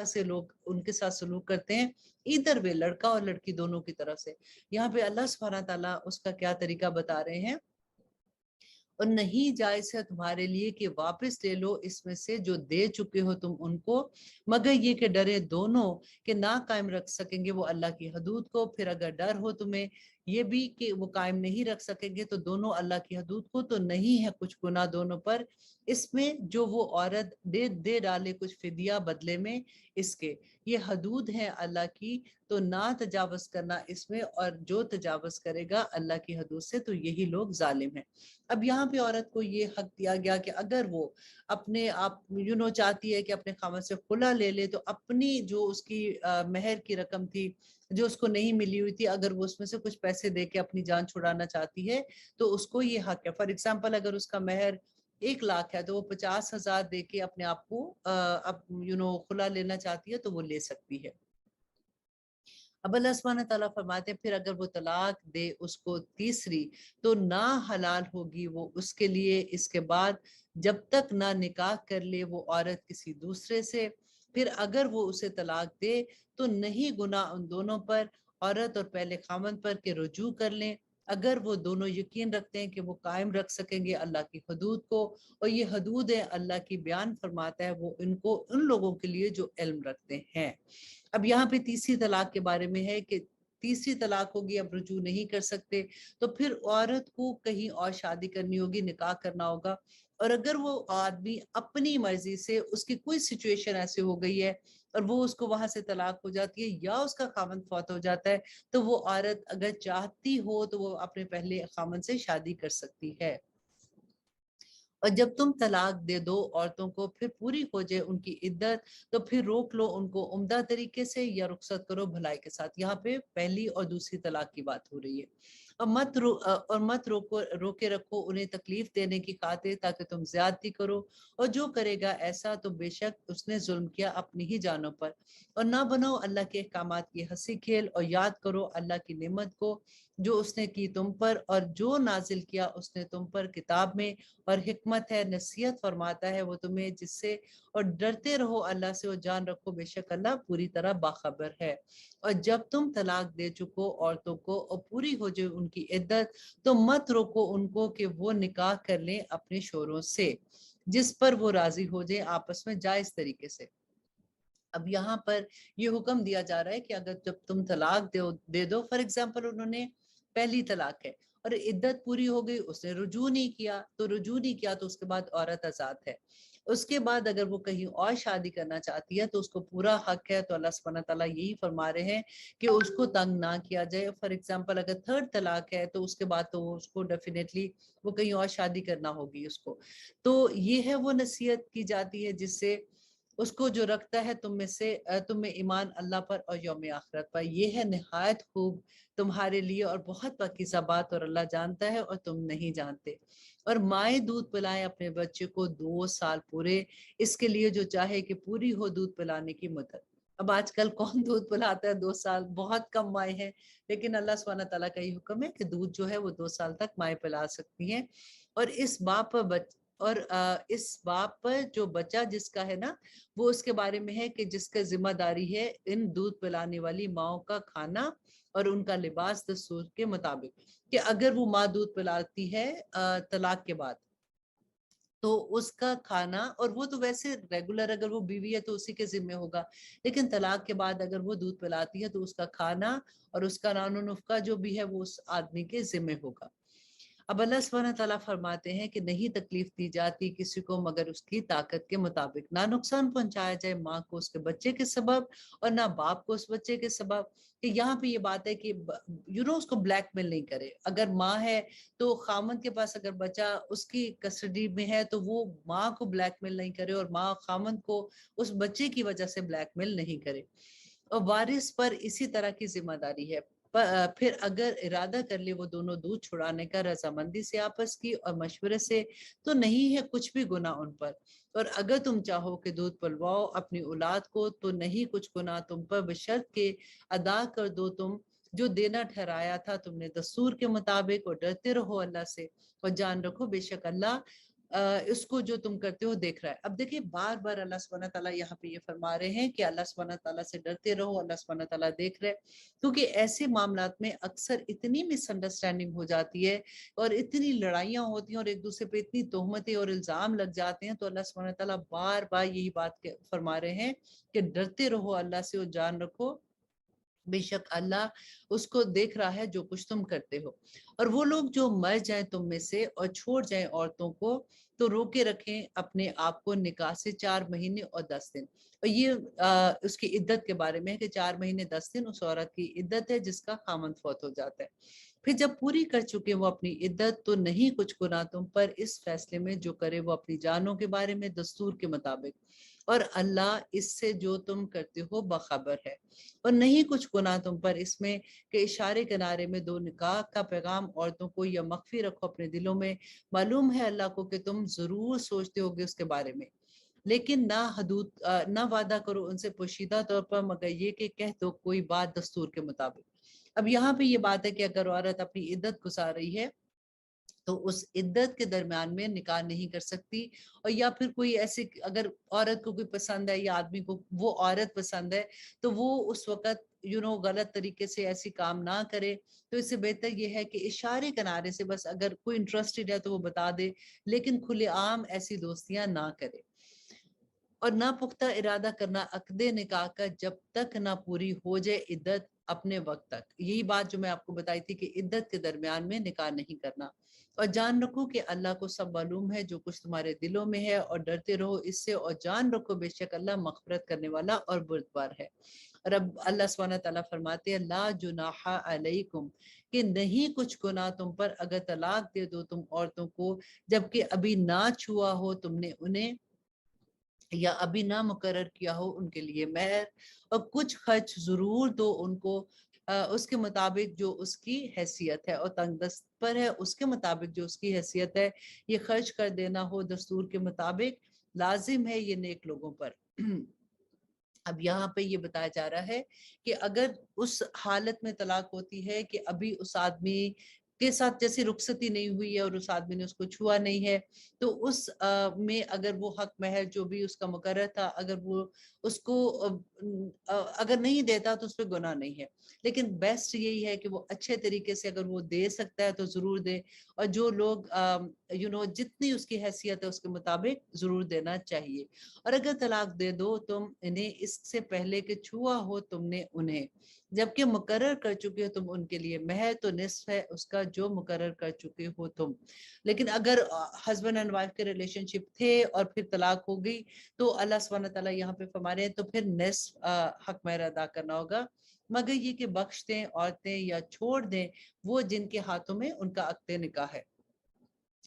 से लोग उनके साथ सलूक करते हैं, इधर वे लड़का और लड़की दोनों की तरफ से। यहाँ पे अल्लाह सुब्हानहू तआला उसका क्या तरीका बता रहे हैं, और नहीं जायज है तुम्हारे लिए कि वापस ले लो इसमें से जो दे चुके हो तुम उनको, मगर ये कि डरे दोनों कि ना कायम रख सकेंगे वो अल्लाह की हदूद को। फिर अगर डर हो तुम्हें ये भी कि वो कायम नहीं रख सकेंगे तो दोनों अल्लाह की हदूद को, तो नहीं है कुछ गुनाह दोनों पर इसमें जो वो औरत दे डाले कुछ फिदिया बदले में इसके। ये हदूद है अल्लाह की, तो ना तजावज करना इसमें, और जो तजावज करेगा अल्लाह की हदूद से तो यही लोग जालिम हैं। अब यहाँ पे औरत को ये हक दिया गया कि अगर वो अपने आप चाहती है कि अपने खामद से खुला ले ले, तो अपनी जो उसकी मेहर की रकम थी जो उसको नहीं मिली हुई थी, अगर वो उसमें से कुछ पैसे दे के अपनी जान छुड़ाना चाहती है तो उसको ये हक है। फॉर एग्जाम्पल अगर उसका मेहर 1 लाख है तो वो 50,000 दे के अपने आप को अब खुला लेना चाहती है तो वो ले सकती है। अब अल्लाह सुब्हानहू तआला फरमाते हैं फिर अगर वो तलाक दे उसको तीसरी, तो ना हलाल होगी वो उसके लिए इसके बाद जब तक ना निकाह कर ले वो औरत किसी दूसरे से। फिर अगर वो उसे तलाक दे तो नहीं गुनाह उन दोनों पर, औरत और पहले खामन पर, के रुजू कर लें अगर वो दोनों यकीन रखते हैं कि वो कायम रख सकेंगे अल्लाह की हदूद को। और ये हदूद है अल्लाह की, बयान फरमाता है वो इनको उन लोगों के लिए जो इल्म रखते हैं। अब यहाँ पे तीसरी तलाक के बारे में है कि तीसरी तलाक होगी, अब रुजू नहीं कर सकते, तो फिर औरत को कहीं और शादी करनी होगी, निकाह करना होगा। और अगर वो आदमी अपनी मर्जी से, उसकी कोई सिचुएशन ऐसे हो गई है और वो उसको वहां से तलाक हो जाती है या उसका खामन फौत हो जाता है, तो वो औरत अगर चाहती हो तो वो अपने पहले खामन से शादी कर सकती है। और जब तुम तलाक दे दो औरतों को फिर पूरी हो जाए उनकी इद्दत, तो फिर रोक लो उनको उम्दा तरीके से या रुखसत करो भलाई के साथ। यहाँ पे पहली और दूसरी तलाक की बात हो रही है। और मत रोके रखो उन्हें तकलीफ देने की खातिर ताकि तुम ज्यादती करो, और जो करेगा ऐसा तो बेशक उसने जुल्म किया अपनी ही जानों पर। और ना बनो अल्लाह के अहकामात की हंसी खेल, और याद करो अल्लाह की नेमत को जो उसने की तुम पर, और जो नाजिल किया उसने तुम पर किताब में, और हिकमत है, नसीहत फरमाता है वो तुम्हें जिससे, और डरते रहो अल्लाह से और जान रखो बेशक अल्लाह पूरी तरह बाखबर है। और जब तुम तलाक दे चुको औरतों को और पूरी हो जाए उनकी इद्दत, तो मत रोको उनको कि वो निकाह कर लें अपने शोरों से जिस पर वो राजी हो जाए आपस में जायज तरीके से। अब यहाँ पर ये हुक्म दिया जा रहा है कि अगर जब तुम तलाक दे दो, फॉर एग्जाम्पल उन्होंने पहली तलाक है और इद्दत पूरी हो गई, उसने रुजू नहीं किया, तो उसके बाद औरत आजाद है। उसके बाद अगर वो कहीं और शादी करना चाहती है तो उसको पूरा हक है। तो अल्लाह सुब्हानहू तआला यही फरमा रहे हैं कि उसको तंग ना किया जाए। फॉर एग्जाम्पल अगर थर्ड तलाक है तो उसके बाद तो उसको डेफिनेटली वो कहीं और शादी करना होगी उसको। तो ये है वो नसीहत की जाती है जिससे उसको जो रखता है तुम में से तुम में ईमान अल्लाह पर और यौम आखिरत पर, यह है निहायत खूब तुम्हारे लिए और बहुत पाकीज़ा बात, और अल्लाह जानता है और तुम नहीं जानते। और माएँ दूध पिलाएं अपने बच्चे को 2 साल पूरे, इसके लिए जो चाहे कि पूरी हो दूध पिलाने की मुद्दत। अब आजकल कौन दूध पिलाता है 2 साल, बहुत कम माएँ हैं, लेकिन अल्लाह सुब्हानहू तआला का ये हुक्म है कि दूध जो है वो 2 साल तक माएँ पिला सकती हैं। और इस बाप पर जो बच्चा जिसका है ना, वो उसके बारे में है कि जिसका जिम्मेदारी है इन दूध पिलाने वाली माओ का खाना और उनका लिबास दस्तूर के मुताबिक, कि अगर वो माँ दूध पिलाती है तलाक के बाद तो उसका खाना, और वो तो वैसे रेगुलर अगर वो बीवी है तो उसी के जिम्मे होगा, लेकिन तलाक के बाद अगर वो दूध पिलाती है तो उसका खाना और उसका नानो नुफ्का जो भी है वो उस आदमी के जिम्मे होगा। अब अल्लाह सुब्हानहू तआला फरमाते हैं कि नहीं तकलीफ दी जाती किसी को मगर उसकी ताकत के मुताबिक, ना नुकसान पहुंचाया जाए माँ को उसके बच्चे के सबब और ना बाप को उस बच्चे के सबब। कि यहाँ पे ये बात है कि उसको ब्लैकमेल नहीं करे। अगर माँ है तो खामन के पास अगर बच्चा उसकी कस्टडी में है तो वो माँ को ब्लैकमेल नहीं करे, और माँ खामन को उस बच्चे की वजह से ब्लैकमेल नहीं करे। और वारिस पर इसी तरह की जिम्मेदारी है। फिर अगर इरादा कर ले वो दोनों दूध छुड़ाने का रजामंदी से आपस की और मशवरे से, तो नहीं है कुछ भी गुनाह उन पर। और अगर तुम चाहो कि दूध पिलवाओ अपनी औलाद को तो नहीं कुछ गुनाह तुम पर, बशर्त के अदा कर दो तुम जो देना ठहराया था तुमने दस्तूर के मुताबिक, और डरते रहो अल्लाह से और जान रखो बेशक अल्लाह इसको जो तुम करते हो देख रहा है। अब देखिए बार बार अल्लाह सुब्हानहू तआला यहाँ पे ये फरमा रहे हैं कि अल्लाह सुब्हानहू तआला से डरते रहो, अल्लाह सुब्हानहू तआला देख रहे हैं। क्योंकि ऐसे मामलात में अक्सर इतनी मिसअंडरस्टैंडिंग हो जाती है और इतनी लड़ाइयाँ होती हैं और एक दूसरे पे इतनी तोहमतें और इल्जाम लग जाते हैं, तो अल्लाह सुब्हानहू तआला बार बार यही बात फरमा रहे हैं कि डरते रहो अल्लाह से और जान रखो बेशक अल्लाह उसको देख रहा है जो कुछ तुम करते हो। और वो लोग जो मर जाए तुम में से और छोड़ जाए औरतों को, तो रोके रखें अपने आप को निकाह से 4 महीने और 10 दिन। और ये उसकी इद्दत के बारे में है कि 4 महीने 10 दिन उस औरत की इद्दत है जिसका खामन फौत हो जाता है। फिर जब पूरी कर चुके वो अपनी इद्दत, तो नहीं कुछ गुनाह तुम पर इस फैसले में जो करे वो अपनी जानों के बारे में दस्तूर के मुताबिक, और अल्लाह इससे जो तुम करते हो बखबर है। और नहीं कुछ गुनाह तुम पर इसमें कि इशारे किनारे में 2 निकाह का पैगाम औरतों को या मख्फी रखो अपने दिलों में। मालूम है अल्लाह को कि तुम जरूर सोचते होगे उसके बारे में, लेकिन ना वादा करो उनसे पोशीदा तौर पर मगर ये कि कह दो कोई बात दस्तूर के मुताबिक। अब यहाँ पे ये बात है कि अगर औरत अपनी इद्दत गुजार रही है तो उस इद्दत के दरमियान में निकाह नहीं कर सकती। और या फिर कोई ऐसी अगर औरत को कोई पसंद है या आदमी को वो औरत पसंद है, तो वो उस वक्त गलत तरीके से ऐसी काम ना करे। तो इससे बेहतर ये है कि इशारे किनारे से बस अगर कोई इंटरेस्टेड है तो वो बता दे, लेकिन खुलेआम ऐसी दोस्तियां ना करे। और ना पुख्ता इरादा करना अक्दे निकाह का जब तक ना पूरी हो जाए इद्दत अपने वक्त तक। यही बात जो मैं आपको बताई थी कि इद्दत के दरमियान में निकाह नहीं करना। और जान रखो कि अल्लाह को सब मालूम है जो कुछ तुम्हारे दिलों में है, और डरते रहो इससे और जान रखो बेशक अल्लाह मग़फ़िरत करने वाला और बुर्दबार है। और अब अल्लाह सुब्हानहू तआला फरमाते हैं ला जुनाहा अलैकुम, कि नहीं कुछ गुनाह तुम पर अगर तलाक दे दो तुम औरतों को जबकि अभी ना छुआ हो तुमने उन्हें या अभी ना मुकर्रर किया हो उनके लिए मेहर, और कुछ खर्च जरूर दो उनको उसके मुताबिक जो उसकी हैसियत है, और तंगदस्त पर है उसके मुताबिक जो उसकी हैसियत है ये खर्च कर देना हो दस्तूर के मुताबिक लाजिम है ये नेक लोगों पर। अब यहाँ पे ये बताया जा रहा है कि अगर उस हालत में तलाक होती है कि अभी उस आदमी के साथ जैसी रुखसती नहीं हुई है और उस आदमी ने उसको छुआ नहीं है, तो उस में अगर वो हक महर जो भी उसका मुकर्रर था अगर वो उसको अगर नहीं देता तो उस पर गुनाह नहीं है। लेकिन बेस्ट यही है कि वो अच्छे तरीके से अगर वो दे सकता है तो जरूर दे, और जो लोग जितनी उसकी हैसियत है उसके मुताबिक जरूर देना चाहिए। और अगर तलाक दे दो तुम इन्हें इससे पहले कि छुआ हो तुमने उन्हें, जबकि मुकर्रर कर चुके हो तुम उनके लिए महर, तो निस्फ है उसका जो मुकर्रर कर चुके हो तुम। लेकिन अगर हस्बैंड एंड वाइफ के रिलेशनशिप थे और फिर तलाक हो गई, तो अल्लाह सुब्हानहू तआला यहाँ पे फरमा रहे हैं तो फिर निस्फ हक महर अदा करना होगा, मगर ये कि बख्श दें औरतें या छोड़ दें वो जिनके हाथों में उनका अक्द निकाह है।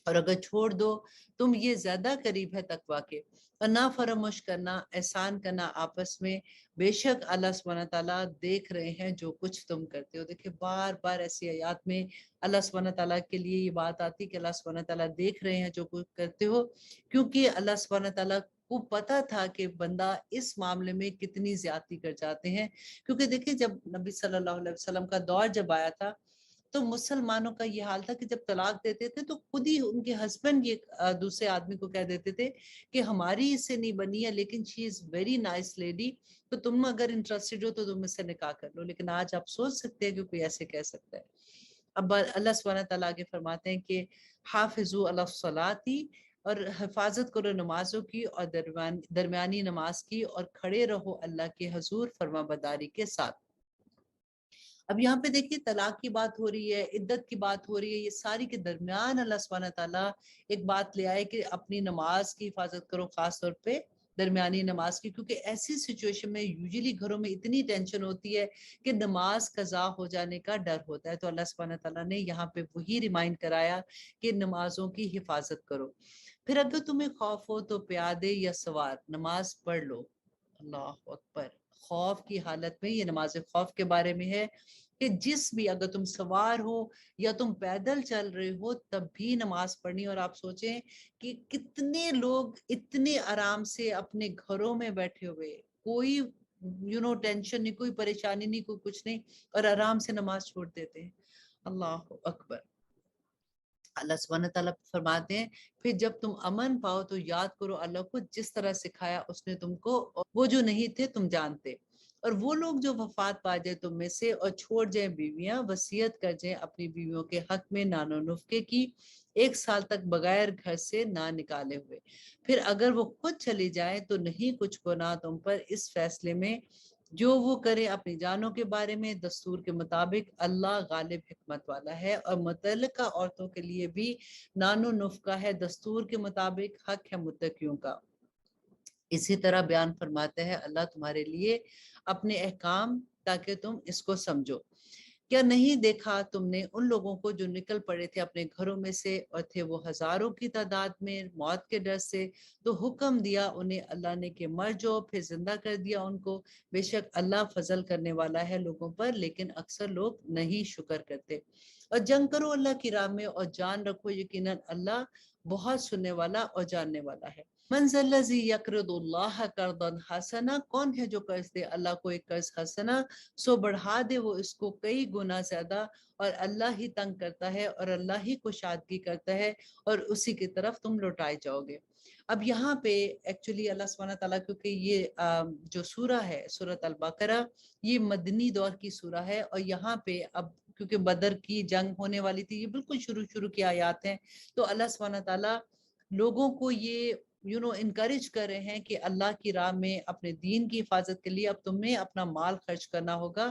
और अगर छोड़ दो तुम ये ज्यादा करीब है तकवा के। और ना फरामोश करना एहसान करना आपस में, बेशक अल्लाह सुब्हानहू तआला देख रहे हैं जो कुछ तुम करते हो। देखिए बार बार ऐसी आयत में अल्लाह सुब्हानहू तआला के लिए ये बात आती कि अल्लाह सुब्हानहू तआला देख रहे हैं जो कुछ करते हो, क्योंकि अल्लाह सुब्हानहू तआला को पता था कि बंदा इस मामले में कितनी ज्यादती कर जाते हैं। क्योंकि देखिए जब नबी सल्लल्लाहु अलैहि वसल्लम का दौर जब आया था, तो मुसलमानों का ये हाल था कि जब तलाक देते थे तो खुद ही उनके हस्बैंड ये दूसरे आदमी को कह देते थे कि हमारी इससे नहीं बनी है लेकिन she is very nice lady, तो तुम अगर इंटरेस्टेड हो तो तुम इससे निकाह कर लो। लेकिन आज आप सोच सकते हैं कि कोई ऐसे कह सकता है। अब अल्लाह सुब्हानहू तआला आगे फरमाते हैं कि हाफिजू अला सलाती, और हिफाजत करो नमाजों की और दरमियानी नमाज की, और खड़े रहो अल्लाह के हजूर फर्मा बरदारी के साथ। अब यहाँ पे देखिए तलाक की बात हो रही है, इद्दत की बात हो रही है, ये सारी के दरमियान अल्लाह सुब्हानहू तआला एक बात ले आए कि अपनी नमाज की हिफाजत करो, खास तौर पे दरमियानी नमाज की। क्योंकि ऐसी सिचुएशन में यूजुअली घरों में इतनी टेंशन होती है कि नमाज कज़ा हो जाने का डर होता है, तो अल्लाह सुब्हानहू तआला ने यहाँ पे वही रिमाइंड कराया कि नमाजों की हिफाजत करो। फिर अगर तुम्हें खौफ हो तो प्यादे या सवार नमाज पढ़ लो। अल्लाह अकबर। खौफ की हालत में, ये नमाज खौफ के बारे में है कि जिस भी अगर तुम सवार हो या तुम पैदल चल रहे हो तब भी नमाज पढ़नी। और आप सोचें कि कितने लोग इतने आराम से अपने घरों में बैठे हुए, कोई टेंशन नहीं, कोई परेशानी नहीं, कोई कुछ नहीं, और आराम से नमाज छोड़ देते हैं। अल्लाह अकबर। अल्लाह सुब्हानहू तआला फरमाते हैं फिर जब तुम अमन पाओ तो याद करो अल्लाह को जिस तरह सिखाया उसने तुमको, और वो जो नहीं थे तुम जानते। और वो लोग जो वफात पा जाए तुम में से और छोड़ जाए बीवियां, वसीयत कर जाए अपनी बीवियों के हक में नानो नुफ्के की, 1 साल तक बगैर घर से ना निकाले हुए। फिर अगर वो खुद चली जाए तो नहीं कुछ गुनाह तुम पर इस फैसले में जो वो करे अपनी जानों के बारे में दस्तूर के मुताबिक। अल्लाह गालिब हिकमत वाला है। और मुतल्लिका औरतों के लिए भी नानो नुफ्का है दस्तूर के मुताबिक, हक है मुत्तकियों का। इसी तरह बयान फरमाते हैं अल्लाह तुम्हारे लिए अपने अहकाम ताकि तुम इसको समझो। क्या नहीं देखा तुमने उन लोगों को जो निकल पड़े थे अपने घरों में से और थे वो हजारों की तादाद में मौत के डर से, तो हुक्म दिया उन्हें अल्लाह ने कि मर जाओ, फिर जिंदा कर दिया उनको। बेशक अल्लाह फजल करने वाला है लोगों पर, लेकिन अक्सर लोग नहीं शुक्र करते। और जंग करो अल्लाह की राह में और जान रखो यकीनन अल्लाह बहुत सुनने वाला और जानने वाला है। मंज़ल्लज़ी यक़रिदुल्लाह क़र्ज़न हसना, कौन है जो कर्ज दे अल्लाह को एक कर्ज हसना, सो बढ़ा दे वो इसको कई गुना ज्यादा। और अल्लाह ही तंग करता है और अल्लाह ही कुशादगी करता है और उसी की तरफ तुम लौटाए जाओगे। अब यहाँ पे एक्चुअली अल्लाह सुब्हानहू तआला, क्योंकि ये जो सूरा है सूरत अल बकरा, ये मदनी दौर की सूरा है। और यहाँ पे अब क्योंकि बदर की जंग होने वाली थी, ये बिल्कुल शुरू शुरू की आयात हैं, तो अल्लाह सुब्हानहू तआला लोगों को ये इनकरेज कर रहे हैं कि अल्लाह की राह में अपने दीन की हिफाजत के लिए अब तुम्हें अपना माल खर्च करना होगा।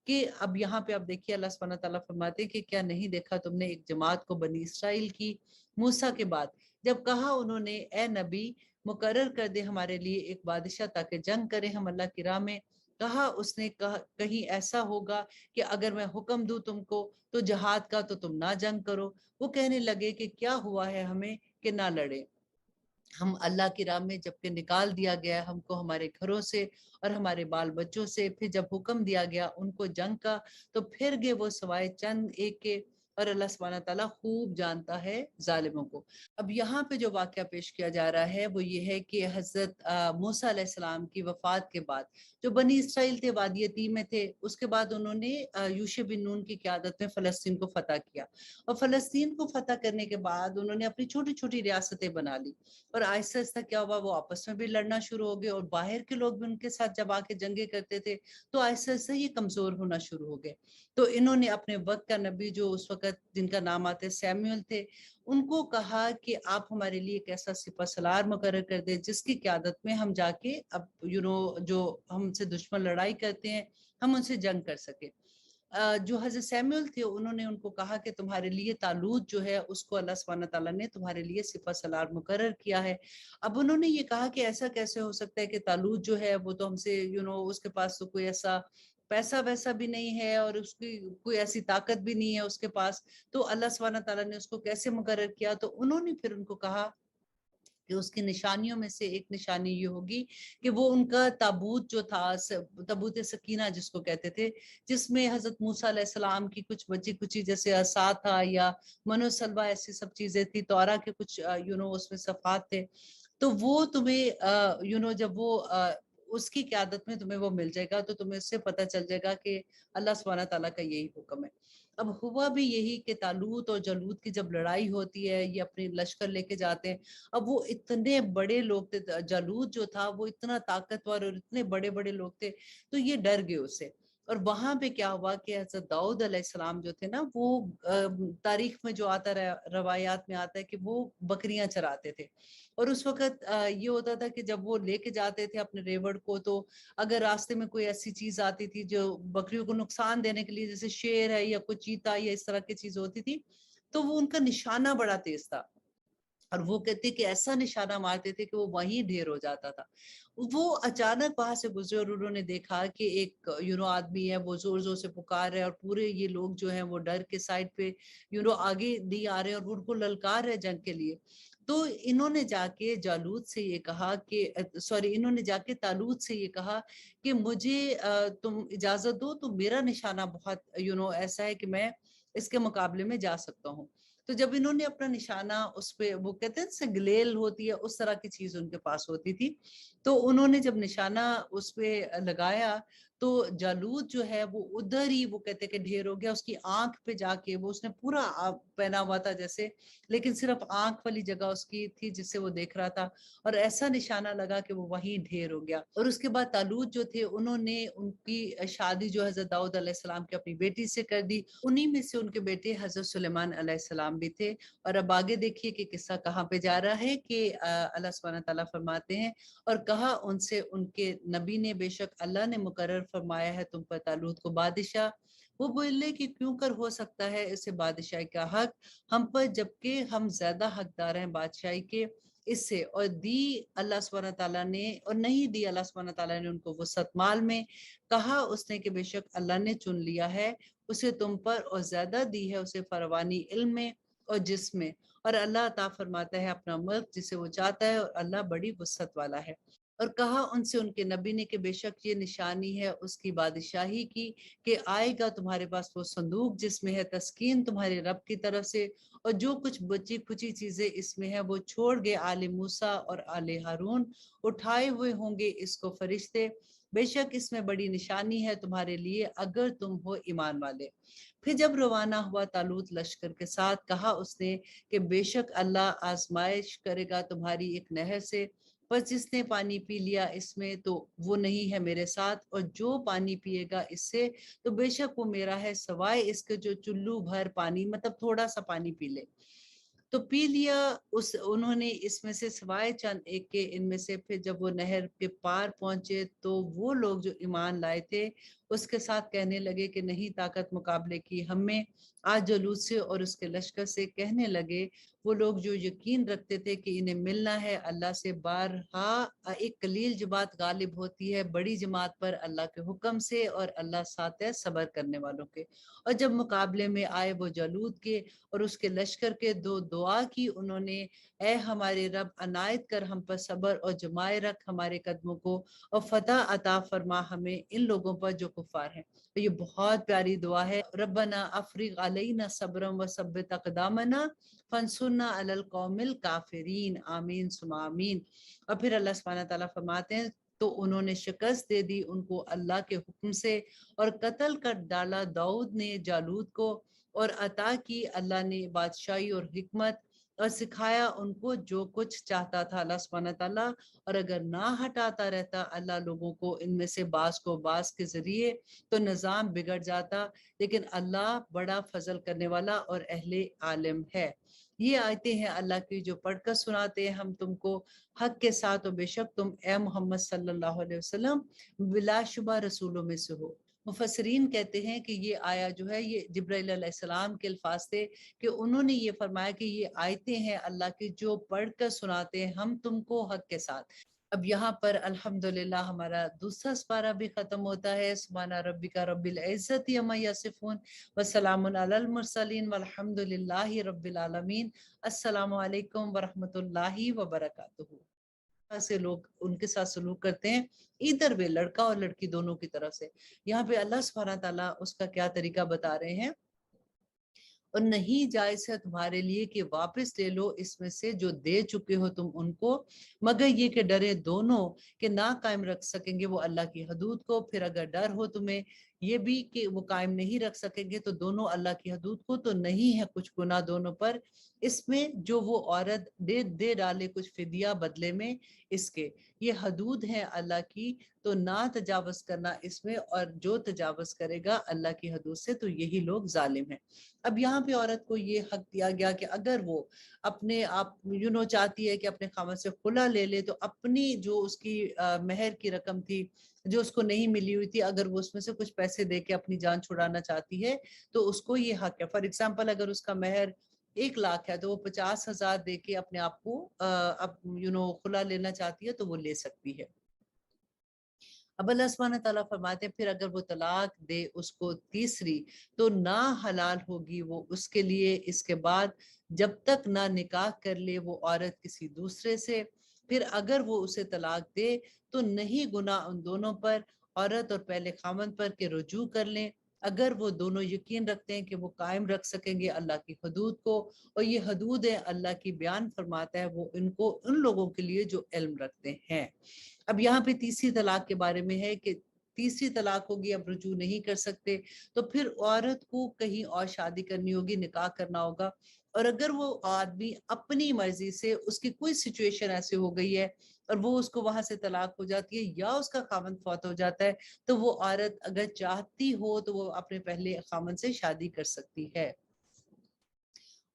कि अब यहाँ पे आप देखिए अल्लाह सुब्हानहू तआला फरमाते हैं कि क्या नहीं देखा तुमने एक जमात को बनी इसराइल की मूसा के बाद, जब कहा उन्होंने ए नबी मुकर्रर कर दे हमारे लिए एक बादशाह ताकि जंग करें हम अल्लाह की राह में। कहा उसने कहीं ऐसा होगा कि अगर मैं हुक्म दूं तुमको तो जहाद का तो तुम ना जंग करो। वो कहने लगे कि क्या हुआ है हमें कि ना लड़े। हम अल्लाह की राह में जबकि निकाल दिया गया हमको हमारे घरों से और हमारे बाल बच्चों से, फिर जब हुक्म दिया गया उनको जंग का तो फिर गए वो सवाए चंद एक के। और अल्लाह सुब्हानहू तआला खूब जानता है जालिमों को। अब यहाँ पे जो वाक़या पेश किया जा रहा है वो ये है कि हजरत मूसा अलैहिस्सलाम की वफात के बाद जो बनी इसराइल थे वादी यतीम में थे, उसके बाद उन्होंने यूशा बिन नून की क़यादत में फ़लस्तीन को फतह किया। और फ़लस्तीन को फतह करने के बाद उन्होंने अपनी छोटी छोटी रियासतें बना ली। और आहिस्ता आहिस्ता क्या हुआ, वो आपस में भी लड़ना शुरू हो गए और बाहर के लोग भी उनके साथ जब आके जंगे करते थे तो आहिस्ता आहिस्ता ये कमजोर होना शुरू हो गए। तो इन्होंने अपने वक्त का नबी जो उस वक्त जिनका नाम आते सैमुअल थे, उनको कहा कि आप हमारे लिए एक ऐसा सिपह सलार मुकर्रर कर दे जिसकी क़यादत में हम जाके अब जो हमसे दुश्मन लड़ाई करते हैं हम उनसे जंग कर सके। जो हज़रत सैमुअल थे उन्होंने उनको कहा कि तुम्हारे लिए तालूत जो है उसको अल्लाह सुब्हानहू तआला ने तुम्हारे लिए सिपह सलार मुकर्रर किया है। अब उन्होंने ये कहा कि ऐसा कैसे हो सकता है कि तालूत जो है वो तो हमसे उसके पास तो कोई ऐसा पैसा वैसा भी नहीं है और उसकी कोई ऐसी ताकत भी नहीं है उसके पास, तो अल्लाह सुब्हानहू तआला ने उसको कैसे मुकर्रर किया। तो उन्होंने फिर उनको कहा कि उसकी निशानियों में से एक निशानी ये होगी कि वो उनका ताबूत जो था, ताबूत सकीना जिसको कहते थे, जिसमें हजरत मूसा अलैहिस्सलाम की कुछ बची कुची जैसे असा था या मनोसलवा ऐसी सब चीजें थी, तौरा के कुछ उसमें सफात थे। तो वो तुम्हें जब वो उसकी क़यादत में तुम्हें वो मिल जाएगा तो तुम्हें उससे पता चल जाएगा कि अल्लाह सुब्हानहू तआला का यही हुक्म है। अब हुआ भी यही कि तालूत और जलूत की जब लड़ाई होती है, ये अपने लश्कर लेके जाते हैं। अब वो इतने बड़े लोग थे, जालूत जो था वो इतना ताकतवर और इतने बड़े बड़े लोग थे, तो ये डर गए उससे। और वहां पे क्या हुआ कि हजरत दाऊद अलैहिस्सलाम जो थे ना, वो तारीख में जो आता रवायात में आता है कि वो बकरियां चराते थे। और उस वक्त ये होता था कि जब वो लेके जाते थे अपने रेवड़ को, तो अगर रास्ते में कोई ऐसी चीज आती थी जो बकरियों को नुकसान देने के लिए, जैसे शेर है या कोई चीता या इस तरह की चीज होती थी, तो वो उनका निशाना बड़ा तेज था। और वो कहते कि ऐसा निशाना मारते थे कि वो वहीं ढेर हो जाता था। वो अचानक वहां से गुजरे और उन्होंने देखा कि एक आदमी है, वो जोर जोर से पुकार रहे हैं और पूरे ये लोग जो हैं वो डर के साइड पे आगे नहीं आ रहे हैं और उनको ललकार रहे जंग के लिए। तो इन्होंने जाके जालूत से ये कहा कि सॉरी इन्होंने जाके तालूत से ये कहा कि मुझे तुम इजाजत दो तो मेरा निशाना बहुत ऐसा है कि मैं इसके मुकाबले में जा सकता हूँ। तो जब इन्होंने अपना निशाना उस पे, वो कहते हैं जैसे ग्लेल होती है उस तरह की चीज उनके पास होती थी, तो उन्होंने जब निशाना उस पे लगाया تو जालूत जो है वो उधर ही वो कहते कि ढेर हो गया, उसकी आंख पे जाके वो उसने पूरा पहना हुआ था जैसे, लेकिन सिर्फ आंख वाली जगह उसकी थी जिससे वो देख रहा था, और ऐसा निशाना लगा कि वो वहीं ढेर हो गया। और उसके बाद तालूत जो थे उन्होंने उनकी शादी जो हजरत दाऊद अलैहिस्सलाम की अपनी बेटी से कर दी, उन्हीं में से उनके बेटे हजरत सुलेमान अलैहिस्सलाम भी थे। और अब आगे देखिए कि किस्सा कहाँ पे जा रहा है कि अल्लाह सुब्हानहू तआला फरमाते हैं, और कहा उनसे उनके नबी ने, बेशक अल्लाह ने मुकर्रर फरमाया है तुम पर तालूत को बादशाह। वो बोले कि क्यों कर हो सकता है इसे बादशाही का हक हम पर, जबकि हम ज्यादा हकदार हैं बादशाही के इससे। और दी अल्लाह सुब्हानहू तआला ने, और नहीं दी अल्लाह सुब्हानहू तआला ने उनको वसअत माल में। कहा उसने कि बेशक अल्लाह ने चुन लिया है उसे तुम पर, और ज्यादा दी है उसे फरवानी इल्म में और जिस्म में। और अल्लाह अता फरमाता है अपना मुल्क जिसे वो चाहता है, और अल्लाह बड़ी वसअत वाला है। और कहा उनसे उनके नबी ने कि बेशक ये निशानी है उसकी बादशाही की, कि आएगा तुम्हारे पास वो संदूक जिसमें है तस्कीन तुम्हारे रब की तरफ से, और जो कुछ बची खुची चीजें इसमें है वो छोड़ गए आले मूसा और आले हारून, उठाए हुए होंगे इसको फरिश्ते। बेशक इसमें बड़ी निशानी है तुम्हारे लिए अगर तुम हो ईमान वाले। फिर जब रवाना हुआ तालूत लश्कर के साथ, कहा उसने कि बेशक अल्लाह आजमाइश करेगा तुम्हारी एक नहर से, पर जिसने पानी पी लिया इसमें तो वो नहीं है मेरे साथ, और जो पानी पिएगा इससे तो बेशक वो मेरा है, सवाए इसके जो चुल्लू भर पानी, मतलब थोड़ा सा पानी पी ले। तो पी लिया उस उन्होंने इसमें से सिवाय चंद एक के इनमें से। फिर जब वो नहर के पार पहुंचे तो वो लोग जो ईमान लाए थे उसके साथ कहने लगे कि नहीं ताकत मुकाबले की हमें आज जलूस से और उसके लश्कर से। कहने लगे वो लोग जो यकीन रखते थे कि इन्हें मिलना है अल्लाह से, बारहा एक कलील जमात गालिब होती है बड़ी जमात पर अल्लाह के हुक्म से, और अल्लाह साथ है सबर करने वालों के। और जब मुकाबले में आए वो जलूद के और उसके लश्कर के, दो दुआ की उन्होंने, ए हमारे रब अनायत कर हम पर सबर और जमाए रख हमारे कदमों को, और फतह अता फरमा हमें इन लोगों पर जो कुफार हैं। तो ये बहुत प्यारी दुआ है, रब्बना अफ्रिग अलैना सब्रम व सब्बित अक़दामना फंसुरना अलल कौमिल काफिरीन, आमीन सुमा आमीन। और फिर अल्लाह सुब्हानहू तआला फरमाते हैं, तो उन्होंने शिकस्त दे दी उनको अल्लाह के हुक्म से, और कत्ल कर डाला दाऊद ने जालूद को, और अता की अल्लाह ने बादशाही और हिकमत, और सिखाया उनको जो कुछ चाहता था अल्लाह सुब्हानहू तआला। और अगर ना हटाता रहता अल्लाह लोगों को इनमें से बास को बास के जरिए तो निज़ाम बिगड़ जाता, लेकिन अल्लाह बड़ा फजल करने वाला और अहले आलिम है। ये आयतें हैं अल्लाह की जो पढ़कर सुनाते हैं हम तुमको हक के साथ, और बेशक तुम ए मोहम्मद सल्लल्लाहु अलैहि वसल्लम बिलाशुबा रसूलों में से हो। मुफस्सिरीन कहते हैं कि ये आया जो है ये जिब्राइल अलैहिस्सलाम के अल्फाज थे, कि उन्होंने ये फरमाया कि ये आयतें हैं अल्लाह की जो पढ़कर सुनाते हैं हम तुमको हक के साथ। अब यहाँ पर अल्हम्दुलिल्लाह हमारा दूसरा सपारा भी खत्म होता है। सुब्हाना रब्बिका रब्बिल इज्जति अम्मा यसिफून व सलामुन अलल मुरसलीन वल्हम्दुलिल्लाहि रब्बिल आलमीन। अस्सलामु अलैकुम व रहमतुल्लाहि व बरकातुहू। से लोग उनके साथ सलूक करते हैं, इधर वे लड़का और लड़की दोनों की तरफ से। यहाँ पे अल्लाह सुब्हानहू तआला उसका क्या तरीका बता रहे हैं, और नहीं जायज है तुम्हारे लिए कि वापस ले लो इसमें से जो दे चुके हो तुम उनको, मगर ये कि डरे दोनों कि ना कायम रख सकेंगे वो अल्लाह की हदूद को। फिर अगर डर हो तुम्हें ये भी कि वो कायम नहीं रख सकेंगे तो दोनों अल्लाह की हदूद को, तो नहीं है कुछ गुनाह दोनों पर इसमें जो वो औरत दे दे डाले कुछ फिदिया बदले में इसके। ये हदूद है अल्लाह की, तो ना तजावज करना इसमें, और जो तजावज करेगा अल्लाह की हदूद से तो यही लोग जालिम हैं। अब यहाँ पे औरत को ये हक दिया गया कि अगर वो अपने आप चाहती है कि अपने खामद से खुला ले ले, तो अपनी जो उसकी मेहर की रकम थी जो उसको नहीं मिली हुई थी, अगर वो उसमें से कुछ पैसे दे के अपनी जान छुड़ाना चाहती है तो उसको ये हक है। फॉर एग्जाम्पल अगर उसका मेहर 1 लाख है तो वो 50,000 दे के अपने आप को अब खुला लेना चाहती है तो वो ले सकती है। अब अल्लाह सुब्हानहू तआला फरमाते हैं फिर अगर वो तलाक दे उसको तीसरी, तो ना हलाल होगी वो उसके लिए इसके बाद जब तक ना निकाह कर ले वो औरत किसी दूसरे से। फिर अगर वो उसे तलाक दे तो नहीं गुनाह उन दोनों पर, औरत और पहले खामन पर, के रुजू कर लें अगर वो दोनों यकीन रखते हैं कि वो कायम रख सकेंगे अल्लाह की हदूद को। और ये हदूद है अल्लाह की, बयान फरमाता है वो इनको उन लोगों के लिए जो इल्म रखते हैं। अब यहाँ पे तीसरी तलाक के बारे में है कि तीसरी तलाक होगी, अब रुजू नहीं कर सकते, तो फिर औरत को कहीं और शादी करनी होगी, निकाह करना होगा। और अगर वो आदमी अपनी मर्जी से, उसकी कोई सिचुएशन ऐसी हो गई है और वो उसको वहां से तलाक हो जाती है या उसका खामन फौत हो जाता है, तो वो औरत अगर चाहती हो तो वो अपने पहले खामन से शादी कर सकती है।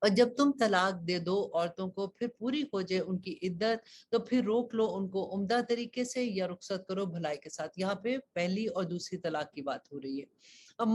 और जब तुम तलाक दे दो औरतों को, फिर पूरी हो जाए उनकी इद्दत, तो फिर रोक लो उनको उम्दा तरीके से या रुखसत करो भलाई के साथ। यहाँ पे पहली और दूसरी तलाक की बात हो रही है। और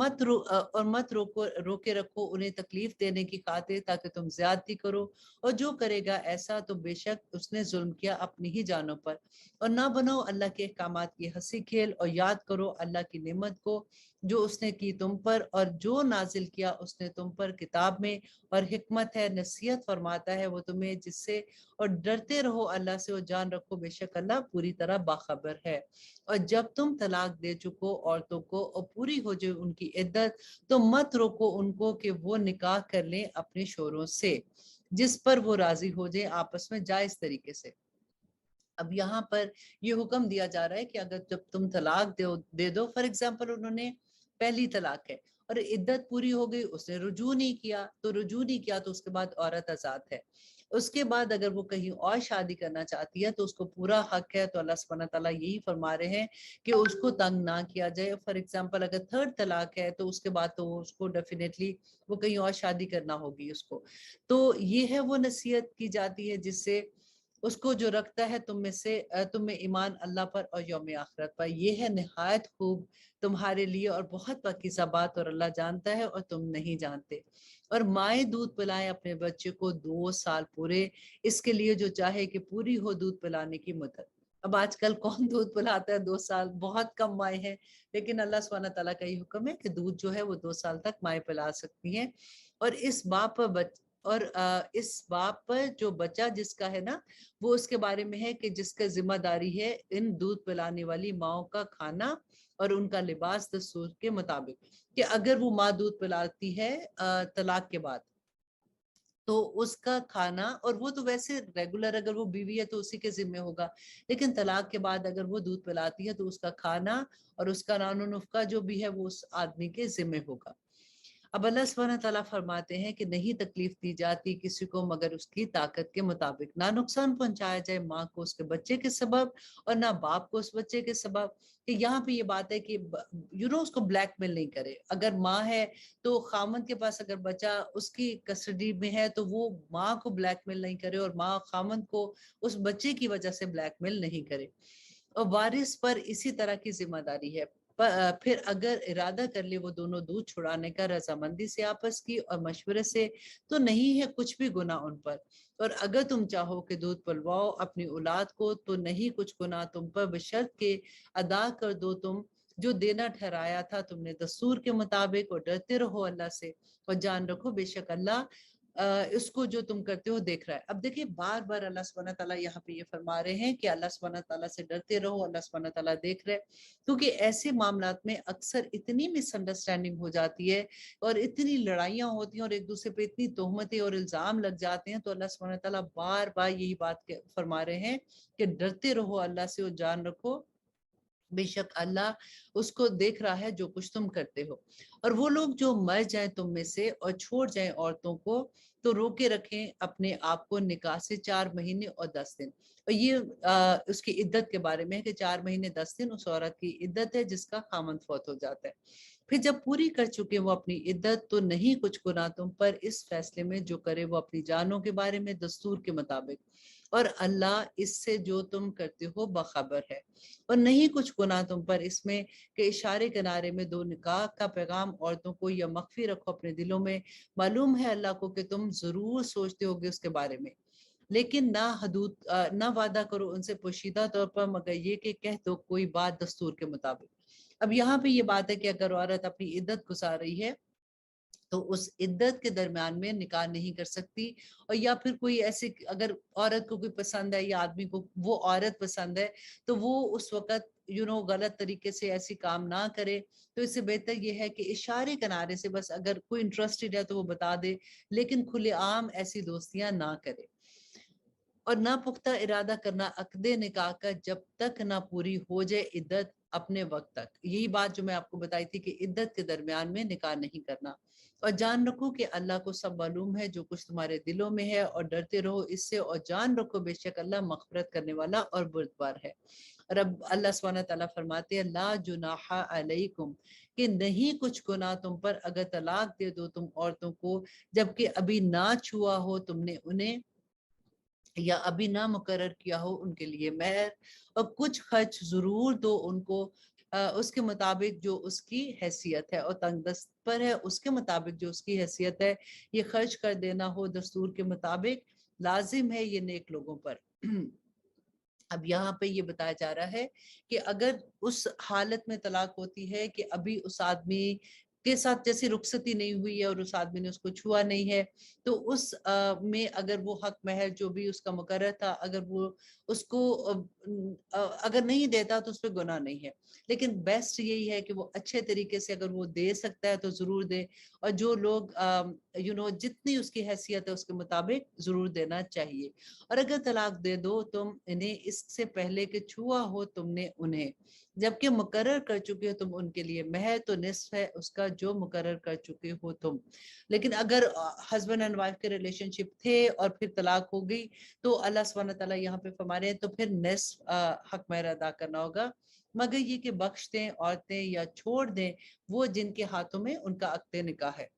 मत रोके रखो उन्हें तकलीफ देने की खातिर, ताकि तुम ज्यादती करो। और जो करेगा ऐसा तो बेशक उसने जुल्म किया अपनी ही जानों पर। और ना बनाओ अल्लाह के अहकामात की हंसी खेल, और याद करो अल्लाह की नेमत को जो उसने की तुम पर, और जो नाजिल किया उसने तुम पर किताब में, और हिकमत है, नसीहत फरमाता है वो तुम्हें जिससे। और डरते रहो अल्लाह से, और जान रखो बेशक अल्लाह पूरी तरह बाखबर है। और जब तुम तलाक दे चुको औरतों को और पूरी हो जाए उनकी इद्दत, तो मत रोको उनको कि वो निकाह कर लें अपने शोरों से, जिस पर वो राजी हो जाए आपस में जायज तरीके से। अब यहाँ पर ये हुक्म दिया जा रहा है कि अगर जब तुम तलाक दे दो, फॉर एग्जाम्पल उन्होंने पहली तलाक है और इद्दत पूरी हो गई, उसने रुजू नहीं किया, तो उसके बाद औरत आजाद है। उसके बाद अगर वो कहीं और शादी करना चाहती है तो उसको पूरा हक है। तो अल्लाह सुब्हानहू तआला यही फरमा रहे हैं कि उसको तंग ना किया जाए। फॉर एग्जाम्पल अगर थर्ड तलाक है तो उसके बाद तो उसको डेफिनेटली वो कहीं और शादी करना होगी उसको। तो ये है वो नसीहत की जाती है जिससे उसको जो रखता है तुम में से, तुम में ईमान अल्लाह पर और यौम आखिरत पर, ये है निहायत खूब तुम्हारे लिए और बहुत पाकीज़ा बात, और अल्लाह जानता है और तुम नहीं जानते। और माए दूध पिलाएं अपने बच्चे को 2 साल पूरे, इसके लिए जो चाहे कि पूरी हो दूध पिलाने की मुद्दत। अब आजकल कौन दूध पिलाता है 2 साल, बहुत कम माए हैं। लेकिन अल्लाह सुब्हानहू तआला का ये हुक्म है कि दूध जो है वो 2 साल तक माए पिला सकती हैं। और इस बाप पर जो बच्चा जिसका है ना, वो उसके बारे में है कि जिसका जिम्मेदारी है इन दूध पिलाने वाली माओ का खाना और उनका लिबास दस्तूर के मुताबिक। कि अगर वो माँ दूध पिलाती है तलाक के बाद, तो उसका खाना, और वो तो वैसे रेगुलर अगर वो बीवी है तो उसी के जिम्मे होगा, लेकिन तलाक के बाद अगर वो दूध पिलाती है तो उसका खाना और उसका नानो नुफ्का जो भी है वो उस आदमी के जिम्मे होगा। अब अल्लाह सुब्हानहू तआला फरमाते हैं कि नहीं तकलीफ दी जाती किसी को मगर उसकी ताकत के मुताबिक, ना नुकसान पहुंचाया जाए माँ को उसके बच्चे के सबब और ना बाप को उस बच्चे के सबब। कि यहाँ पे ये बात है कि उसको ब्लैकमेल नहीं करे। अगर माँ है तो खामन के पास अगर बच्चा उसकी कस्टडी में है तो वो माँ को ब्लैकमेल नहीं करे, और माँ खामन को उस बच्चे की वजह से ब्लैकमेल नहीं करे। और वारिस पर इसी तरह की जिम्मेदारी है। फिर अगर इरादा कर ले वो दोनों दूध छुड़ाने का रजामंदी से आपस की और मशवरे से, तो नहीं है कुछ भी गुनाह उन पर। और अगर तुम चाहो कि दूध पिलवाओ अपनी औलाद को, तो नहीं कुछ गुनाह तुम पर, बशर्त के अदा कर दो तुम जो देना ठहराया था तुमने दस्तूर के मुताबिक, और डरते रहो अल्लाह से, और जान रखो बेशक अल्लाह इसको जो तुम करते हो देख रहा है। अब देखिए बार बार अल्लाह सुब्हानहू तआला यहाँ पे ये फरमा रहे हैं कि अल्लाह सुब्हानहू तआला से डरते रहो, अल्लाह सुब्हानहू तआला देख रहे हैं। क्योंकि ऐसे मामलात में अक्सर इतनी मिसअंडरस्टैंडिंग हो जाती है और इतनी लड़ाइयाँ होती हैं और एक दूसरे पे इतनी तोहमतें और इल्जाम लग जाते हैं। तो अल्लाह सुब्हानहू तआला बार बार यही बात फरमा रहे हैं कि डरते रहो अल्लाह से, और जान रखो बेशक अल्लाह उसको देख रहा है जो कुछ तुम करते हो। और वो लोग जो मर जाएं तुम में से और छोड़ जाएं औरतों को, तो रोके रखें अपने आप को निकाह से 4 महीने और 10 दिन। और ये उसकी इद्दत के बारे में है कि 4 महीने 10 दिन उस औरत की इद्दत है जिसका खामन फौत हो जाता है। फिर जब पूरी कर चुके वो अपनी इद्दत, तो नहीं कुछ गुनाह तुम पर इस फैसले में जो करे वो अपनी जानों के बारे में दस्तूर के मुताबिक, और अल्लाह इससे जो तुम करते हो बखबर है। और नहीं कुछ गुनाह तुम पर इसमें कि इशारे किनारे में दो निकाह का पैगाम औरतों को या मख्फी रखो अपने दिलों में। मालूम है अल्लाह को कि तुम जरूर सोचते होगे उसके बारे में, लेकिन ना वादा करो उनसे पोशीदा तौर पर, मगर ये कि कह दो कोई बात दस्तूर के मुताबिक। अब यहाँ पे ये बात है कि अगर औरत अपनी इद्दत गुजार रही है तो उस इद्दत के दरमियान में निकाह नहीं कर सकती। और या फिर कोई ऐसी अगर औरत को कोई पसंद है या आदमी को वो औरत पसंद है, तो वो उस वक्त गलत तरीके से ऐसी काम ना करे। तो इससे बेहतर ये है कि इशारे किनारे से बस अगर कोई इंटरेस्टेड है तो वो बता दे, लेकिन खुलेआम ऐसी दोस्तियां ना करे। और ना पुख्ता इरादा करना अक्दे निकाह का जब तक ना पूरी हो जाए इद्दत अपने वक्त तक। यही बात जो मैं आपको बताई थी कि इद्दत के दरमियान में निकाह नहीं करना। और जान रखो कि अल्लाह को सब मालूम है जो कुछ तुम्हारे दिलों में है, और डरते रहो इससे, और जान रखो बेशक अल्लाह मग़फ़िरत करने वाला और बुर्दबार है। और अब अल्लाह सुब्हानहू व तआला फरमाते हैं ला जुनाहा अलैकुम, कि नहीं कुछ गुनाह तुम पर अगर तलाक दे दो तुम औरतों को जबकि अभी ना छुआ हो तुमने उन्हें, या अभी ना मुकर्रर किया हो उनके लिए महर, और कुछ खर्च जरूर दो उनको उसके मुताबिक जो उसकी हैसियत है, और तंगदस्त पर है उसके मुताबिक जो उसकी हैसियत है, ये खर्च कर देना हो दस्तूर के मुताबिक लाजिम है ये नेक लोगों पर। अब यहाँ पे ये बताया जा रहा है कि अगर उस हालत में तलाक होती है कि अभी उस आदमी के साथ जैसी रुखसती नहीं हुई है और उस आदमी ने उसको छुआ नहीं है, तो उस में अगर वो हक महर जो भी उसका मुकर्रर था अगर वो उसको अगर नहीं देता तो उस पर गुनाह नहीं है। लेकिन बेस्ट यही है कि वो अच्छे तरीके से अगर वो दे सकता है तो जरूर दे, और जो लोग जितनी उसकी हैसियत है उसके मुताबिक जरूर देना चाहिए। और अगर तलाक दे दो तुम इन्हें इससे पहले कि छुआ हो तुमने उन्हें, जबकि मुकर्रर कर चुके हो तुम उनके लिए महर, तो निस्फ है उसका जो मुकर्रर कर चुके हो तुम। लेकिन अगर हस्बैंड एंड वाइफ के रिलेशनशिप थे और फिर तलाक हो गई, तो अल्लाह सुब्हानहू व तआला यहाँ पे फरमा रहे हैं तो फिर निस्फ हक महर अदा करना होगा, मगर ये कि बख्श दें औरतें या छोड़ दें वो जिनके हाथों में उनका अक्द निकाह है।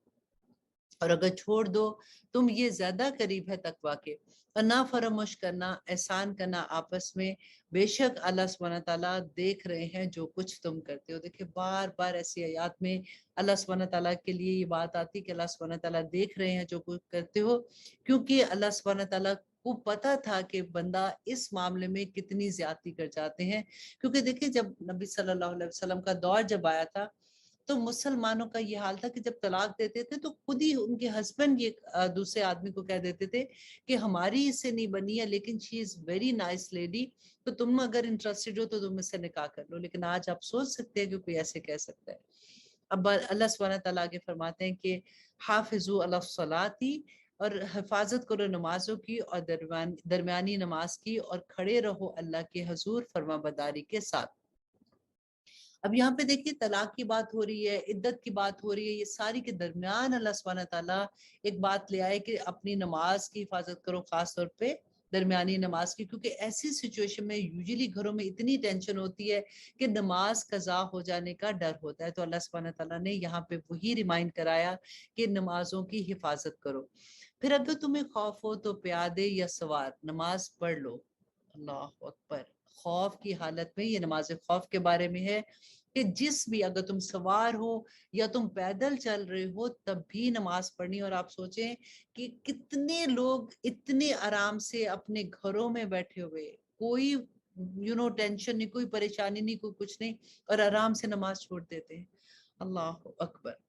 और अगर छोड़ दो तुम ये ज्यादा करीब है तकवा के। और ना फरामोश करना, एहसान करना आपस में, बेशक अल्लाह सुब्हानहू व तआला देख रहे हैं जो कुछ तुम करते हो। देखिए बार बार ऐसी आयत में अल्लाह सुब्हानहू व तआला के लिए ये बात आती कि अल्लाह सुब्हानहू व तआला देख रहे हैं जो कुछ करते हो, क्योंकि अल्लाह सुब्हानहू व तआला को पता था कि बंदा इस मामले में कितनी ज्यादती कर जाते हैं। क्योंकि देखिए जब नबी सल्लल्लाहु अलैहि वसल्लम का दौर जब आया था तो मुसलमानों का ये हाल था कि जब तलाक देते थे तो खुद ही उनके हस्बैंड ये दूसरे आदमी को कह देते थे कि हमारी इससे नहीं बनी है लेकिन she is very nice lady, तो तुम अगर इंटरेस्टेड हो तो तुम इससे निकाह कर लो। लेकिन आज आप सोच सकते हैं कि कोई ऐसे कह सकता है। अब अल्लाह सुब्हानहू व तआला आगे फरमाते हैं कि हाफिजू अला सलाती, और हिफाजत करो नमाजों की और दरमियानी नमाज की, और खड़े रहो अल्लाह के हजूर फर्माबरदारी के साथ। अब यहाँ पे देखिए तलाक की बात हो रही है, इद्दत की बात हो रही है, ये सारी के दरमियान अल्लाह सुब्हानहू व तआला एक बात ले आए कि अपनी नमाज की हिफाजत करो, खास तौर पे दरमियानी नमाज की, क्योंकि ऐसी सिचुएशन में यूजुअली घरों में इतनी टेंशन होती है कि नमाज कज़ा हो जाने का डर होता है। तो अल्लाह सुब्हानहू व तआला ने यहाँ पे वही रिमाइंड कराया कि नमाजों की हिफाजत करो। फिर अगर तुम्हें खौफ हो तो प्यादे या सवार नमाज पढ़ लो। अल्लाह अकबर। खौफ की हालत में, ये नमाज खौफ के बारे में है कि जिस भी, अगर तुम सवार हो या तुम पैदल चल रहे हो तब भी नमाज पढ़नी। और आप सोचें कि कितने लोग इतने आराम से अपने घरों में बैठे हुए, कोई टेंशन नहीं, कोई परेशानी नहीं, कोई कुछ नहीं, और आराम से नमाज छोड़ देते हैं। अल्लाह अकबर।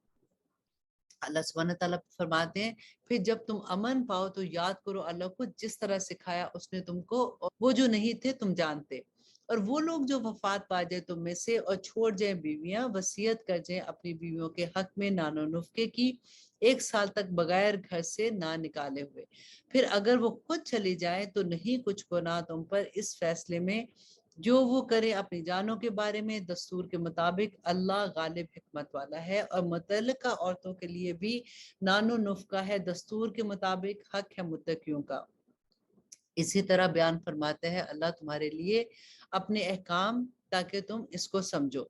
अल्लाह सुब्हानहू व तआला फरमाते हैं फिर जब तुम अमन पाओ तो याद करो अल्लाह को जिस तरह सिखाया उसने तुमको, और वो जो नहीं थे तुम जानते। और वो लोग जो वफात पा जाए तुम में से और छोड़ जाए बीवियां, वसीयत कर जाए अपनी बीवियों के हक में नानो नुफ्के की, 1 साल तक बगैर घर से ना निकाले हुए। फिर अगर वो खुद चली जाए तो नहीं कुछ गुनाह तुम पर इस फैसले में जो वो करे अपनी जानों के बारे में दस्तूर के मुताबिक, अल्लाह गालिब हिकमत वाला है। और मुतल्लिका औरतों के लिए भी नानो नुफ्का है दस्तूर के मुताबिक, हक है मुत्तकियों का। इसी तरह बयान फरमाते हैं अल्लाह तुम्हारे लिए अपने अहकाम ताकि तुम इसको समझो।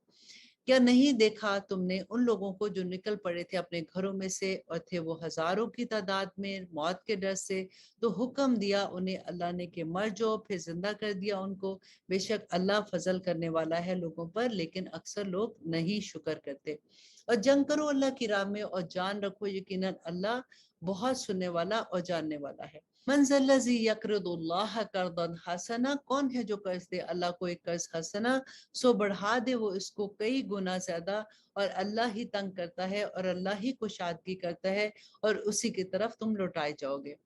क्या नहीं देखा तुमने उन लोगों को जो निकल पड़े थे अपने घरों में से और थे वो हजारों की तादाद में मौत के डर से, तो हुक्म दिया उन्हें अल्लाह ने कि मर जाओ, फिर जिंदा कर दिया उनको। बेशक अल्लाह फजल करने वाला है लोगों पर, लेकिन अक्सर लोग नहीं शुक्र करते। और जंग करो अल्लाह की राह में और जान रखो यकीनन अल्लाह बहुत सुनने वाला और जानने वाला है। मंजल्लज़ी यक़रिदुल्लाह कर्दन हसना, कौन है जो कर्ज दे अल्लाह को एक कर्ज हसना, सो बढ़ा दे वो इसको कई गुना ज्यादा। और अल्लाह ही तंग करता है और अल्लाह ही कुशादगी करता है, और उसी की तरफ तुम लौटाए जाओगे।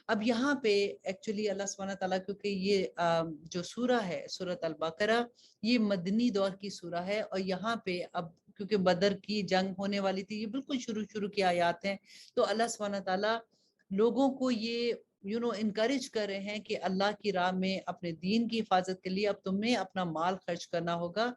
अब यहाँ पे एक्चुअली अल्लाह सुब्हानहू व तआला, क्योंकि ये जो सूरा है सूरत अल बकरा, ये मदनी दौर की सूरा है, और यहाँ पे अब क्योंकि बदर की जंग होने वाली थी, ये बिल्कुल शुरू शुरू की आयात हैं, तो अल्लाह सुब्हानहू व तआला लोगों को ये انکریج کر رہے ہیں کہ اللہ کی راہ میں اپنے دین کی حفاظت کے لیے اب تمہیں اپنا مال خرچ کرنا ہوگا.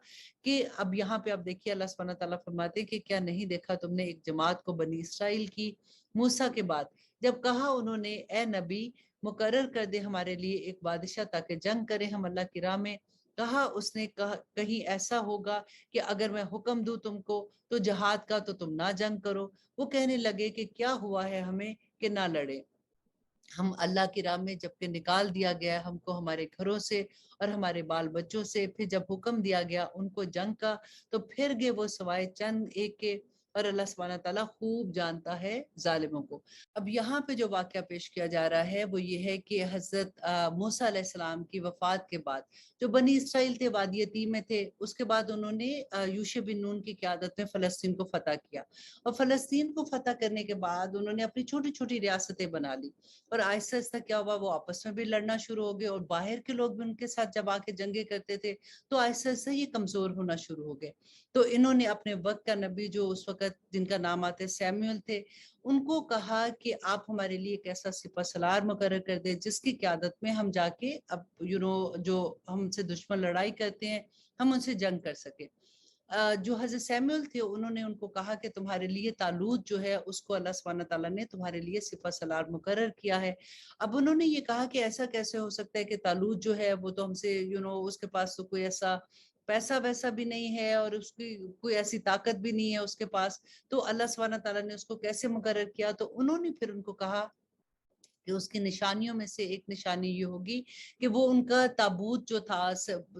کہ اب یہاں پہ اب دیکھیے اللہ سبحانہ تعالیٰ فرماتے ہیں کہ کیا نہیں دیکھا تم نے ایک جماعت کو بنی اسرائیل کی موسیٰ کے بعد جب کہا انہوں نے اے نبی مقرر کر دے ہمارے لیے ایک بادشاہ تاکہ جنگ کرے ہم اللہ کی راہ میں. کہا اس نے کہیں ایسا ہوگا کہ اگر میں حکم دوں تم کو تو جہاد کا تو تم نہ جنگ کرو. وہ کہنے لگے کہ کیا ہوا ہے ہمیں کہ نہ لڑے. ہم اللہ کی راہ میں جبکہ نکال دیا گیا ہم کو ہمارے گھروں سے اور ہمارے بال بچوں سے. پھر جب حکم دیا گیا ان کو جنگ کا تو پھر گئے وہ سوائے چند ایک کے. اور اللہ سبحانہ تعالیٰ خوب جانتا ہے ظالموں کو. اب یہاں پہ جو واقعہ پیش کیا جا رہا ہے وہ یہ ہے کہ حضرت موسیٰ علیہ السلام کی وفات کے بعد جو بنی اسرائیل تھے وادی تیہ میں تھے اس کے بعد انہوں نے یوشع بن نون کی قیادت میں فلسطین کو فتح کیا. اور فلسطین کو فتح کرنے کے بعد انہوں نے اپنی چھوٹی چھوٹی ریاستیں بنا لی. اور آہستہ آہستہ کیا ہوا وہ آپس میں بھی لڑنا شروع ہو گئے اور باہر کے لوگ بھی ان کے ساتھ جب آ کے جنگیں کرتے تھے تو آہستہ آہستہ یہ کمزور ہونا شروع ہو گئے. تو انہوں نے اپنے وقت کا نبی جو اس وقت جن کا نام آتے سیموئل تھے ان کو کہا کہ آپ ہمارے لیے ایک ایسا سپہ سالار مقرر کر دیں جس کی قیادت میں ہم جا کے اب جو ہم سے دشمن لڑائی کرتے ہیں ہم ان سے جنگ کر سکیں. جو حضرت سیموئل تھے انہوں نے ان کو کہا کہ تمہارے لیے طالوت جو ہے اس کو اللہ سبحانہ تعالیٰ نے تمہارے لیے سپہ سالار مقرر کیا ہے. اب انہوں نے یہ کہا کہ ایسا کیسے ہو سکتا ہے کہ طالوت جو ہے وہ تو ہم سے اس کے پاس تو کوئی ایسا پیسہ ویسا بھی نہیں ہے اور اس کی کوئی ایسی طاقت بھی نہیں ہے اس کے پاس, تو اللہ سبحانہ تعالیٰ نے اس کو کیسے مقرر کیا. تو انہوں نے پھر ان کو کہا کہ اس کی نشانیوں میں سے ایک نشانی یہ ہوگی کہ وہ ان کا تابوت جو تھا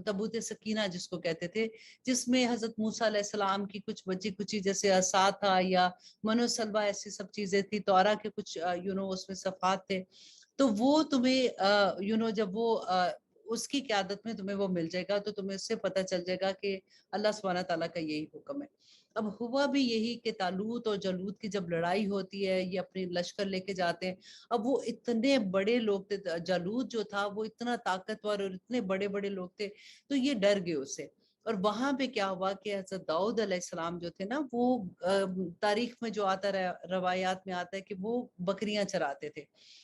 تابوت سکینہ جس کو کہتے تھے جس میں حضرت موسیٰ علیہ السلام کی کچھ بچی کچی جیسے عصا تھا یا منو سلوا ایسی سب چیزیں تھی, تورا کے کچھ اس میں صفحات تھے. تو وہ تمہیں جب وہ اس کی قیادت میں تمہیں وہ مل جائے گا تو تمہیں اس سے پتہ چل جائے گا کہ اللہ سبحانہ تعالیٰ کا یہی حکم ہے. اب ہوا بھی یہی کہ طالوت اور جالوت کی جب لڑائی ہوتی ہے یہ اپنی لشکر لے کے جاتے ہیں. اب وہ اتنے بڑے لوگ تھے, جالوت جو تھا وہ اتنا طاقتور اور اتنے بڑے بڑے لوگ تھے تو یہ ڈر گئے اسے. اور وہاں پہ کیا ہوا کہ حضرت داؤد علیہ السلام جو تھے نا وہ تاریخ میں جو آتا ہے روایات میں آتا ہے کہ وہ بکریاں چراتے تھے.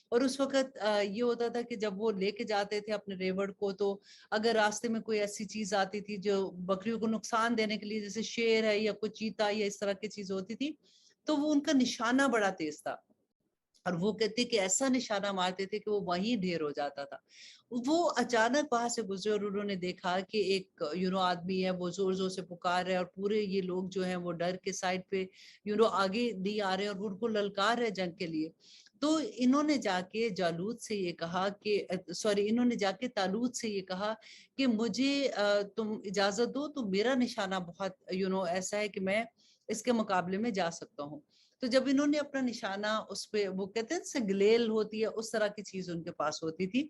اور اس وقت یہ ہوتا تھا کہ جب وہ لے کے جاتے تھے اپنے ریوڑ کو تو اگر راستے میں کوئی ایسی چیز آتی تھی جو بکریوں کو نقصان دینے کے لیے جیسے شیر ہے یا کوئی چیتا یا اس طرح کی چیز ہوتی تھی تو وہ ان کا نشانہ بڑا تیز تھا اور وہ کہتے کہ ایسا نشانہ مارتے تھے کہ وہ وہیں ڈھیر ہو جاتا تھا. وہ اچانک وہاں سے گزرے اور انہوں نے دیکھا کہ ایک آدمی ہے وہ زور زور سے پکار رہا ہے اور پورے یہ لوگ جو ہیں وہ ڈر کے سائڈ پہ آگے نہیں آ رہے اور وہ ان کو للکار رہے جنگ کے لیے. تو انہوں نے جا کے جالوت سے یہ کہا کہ انہوں نے جا کے طالوت سے یہ کہا کہ مجھے تم اجازت دو تو میرا نشانہ بہت ایسا ہے کہ میں اس کے مقابلے میں جا سکتا ہوں. تو جب انہوں نے اپنا نشانہ اس پہ وہ کہتے ہیں گلیل ہوتی ہے اس طرح کی چیز ان کے پاس ہوتی تھی